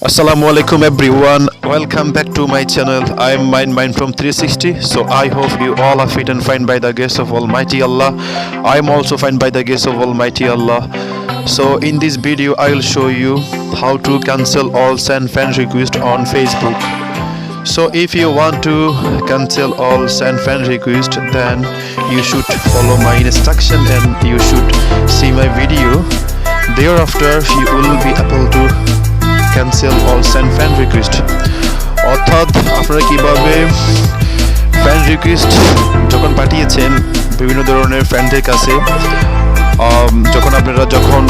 Assalamu alaikum everyone. Welcome back to my channel. I am Mayeen from 360. So I hope you all are fit and fine by the grace of Almighty Allah. I am also fine by the grace of Almighty Allah. So in this video I will show you how to cancel all send friend requests on Facebook. So if you want to cancel all send friend requests, then you should follow my instruction and you should see my video. Thereafter you will be able to cancel all send friend request. অর্থাৎ আপনারা কিভাবে friend request যখন পাঠিয়েছেন বিভিন্ন ধরনের ফ্রেন্ডদের কাছে, যখন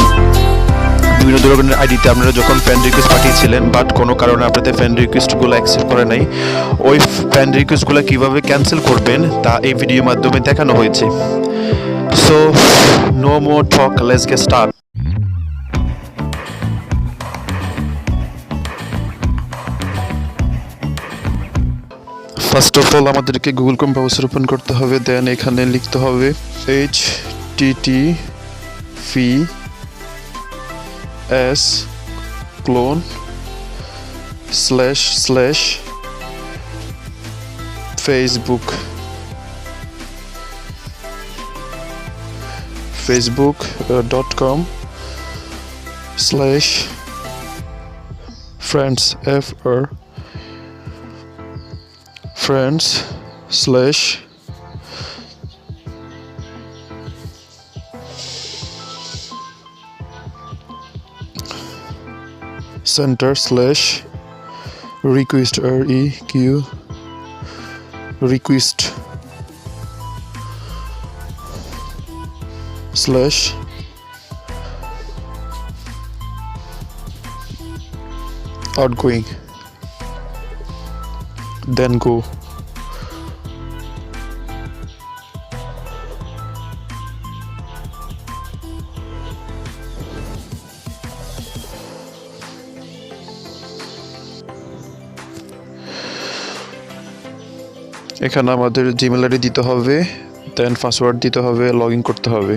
বিভিন্ন ধরনের আইডিতে আপনারা যখন ফ্রেন্ড রিকোয়েস্ট পাঠিয়েছিলেন বাট কোনো কারণে আপনাদের ফ্রেন্ড রিকোয়েস্টগুলো অ্যাকসেপ্ট করে নাই, ওই ফ্রেন্ড রিকোয়েস্টগুলো কীভাবে ক্যান্সেল করবেন তা এই ভিডিওর মাধ্যমে দেখানো হয়েছে। So no more talk, let's get start. First of all আমাদেরকে গুগল ক্রোম ব্রাউজার ওপেন করতে হবে, দেন এখানে লিখতে হবে https facebook.com/friends center /request request /outgoing, then go. এখানে আমাদের জিমেল আইডি দিতে হবে, দেন পাসওয়ার্ড দিতে হবে, লগ ইন করতে হবে।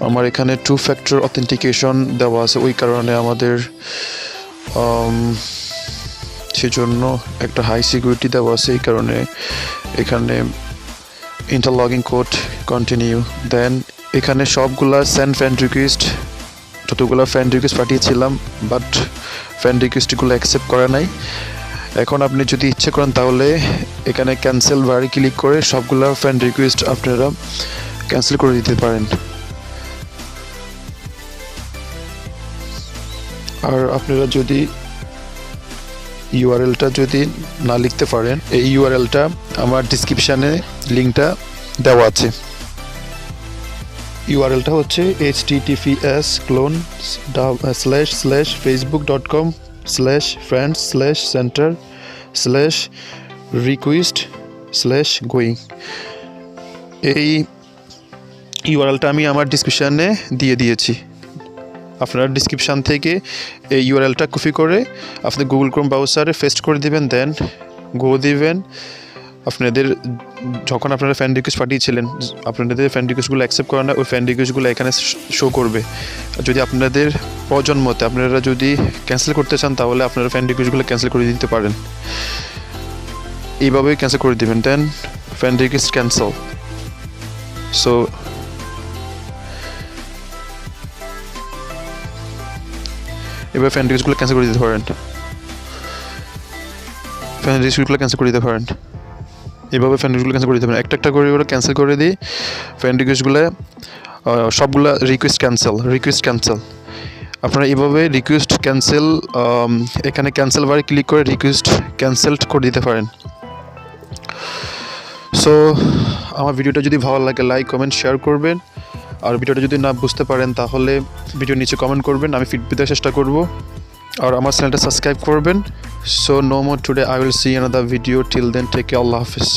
আমার এখানে 2 factor অথেন্টিকেশন দেওয়া আছে, ওই কারণে আমাদের সেজন্য একটা হাই সিকিউরিটি দেওয়া আছে, এই কারণে এখানে ইন্টার লগইন কোড কন্টিনিউ। দেন এখানে সবগুলা সেন্ড ফ্রেন্ড রিকোয়েস্ট, যতগুলো ফ্রেন্ড রিকোয়েস্ট পাঠিয়েছিলাম বাট ফ্রেন্ড রিকোয়েস্টগুলো অ্যাকসেপ্ট করে নাই। এখন আপনি যদি ইচ্ছে করেন তাহলে এখানে ক্যান্সেল বারে ক্লিক করে সবগুলো ফ্রেন্ড রিকোয়েস্ট আপনারা ক্যান্সেল করে দিতে পারেন। আর আপনারা যদি ইউআরএলটা যদি না লিখতে পারেন, এই ইউআরএলটা আমার ডিসক্রিপশানে লিঙ্কটা দেওয়া আছে। ইউআরএলটা হচ্ছে https://facebook.com/friends/center/request/going। এই ইউআরএলটা আমি আমার ডিসক্রিপশানে দিয়ে দিয়েছি। আপনারা ডিসক্রিপশান থেকে এই ইউআরএলটা কপি করে আপনি গুগল ক্রোম ব্রাউজারে পেস্ট করে দিবেন, দেন গো দিবেন। আপনাদের যখন আপনারা ফ্রেন্ড রিকোয়েস্ট পাঠিয়েছিলেন, আপনাদের ফ্রেন্ড রিকোয়েস্টগুলো অ্যাকসেপ্ট করে না, ওই ফ্রেন্ড রিকোয়েস্টগুলো এখানে শো করবে। যদি আপনাদের প্রয়োজন মতে আপনারা যদি ক্যান্সেল করতে চান তাহলে আপনারা ফ্রেন্ড রিকোয়েস্টগুলো ক্যান্সেল করে দিতে পারেন। এইভাবেই ক্যান্সেল করে দিবেন, দেন ফ্রেন্ড রিকোয়েস্ট ক্যান্সেল। সো এবার ফ্রেন্ড রিকোয়েস্টগুলো ক্যান্সেল করে দিতে পারেন, ফ্রেন্ড রিকোয়েস্টগুলো ক্যান্সেল করে দিতে পারেন। এভাবে ফ্রেন্ড রিকোয়েস্টগুলো ক্যান্সেল করে দিতে পারেন, একটা একটা করে ক্যান্সেল করে দিই ফ্রেন্ড রিকোয়েস্টগুলো, সবগুলো রিকোয়েস্ট ক্যান্সেল। আপনারা এইভাবে রিকোয়েস্ট ক্যান্সেল, এখানে ক্যান্সেল বারে ক্লিক করে রিকোয়েস্ট ক্যান্সেল করে দিতে পারেন। সো আমার ভিডিওটা যদি ভালো লাগে লাইক কমেন্ট শেয়ার করবেন, আর ভিডিওটা যদি না বুঝতে পারেন তাহলে ভিডিওর নিচে কমেন্ট করবেন, আমি ফিডব্যাক দেওয়ার চেষ্টা করব। আর আমার চ্যানেলটা সাবস্ক্রাইব করবেন। So no more today, I will see another video. Till then take care, আল্লাহ হাফেজ।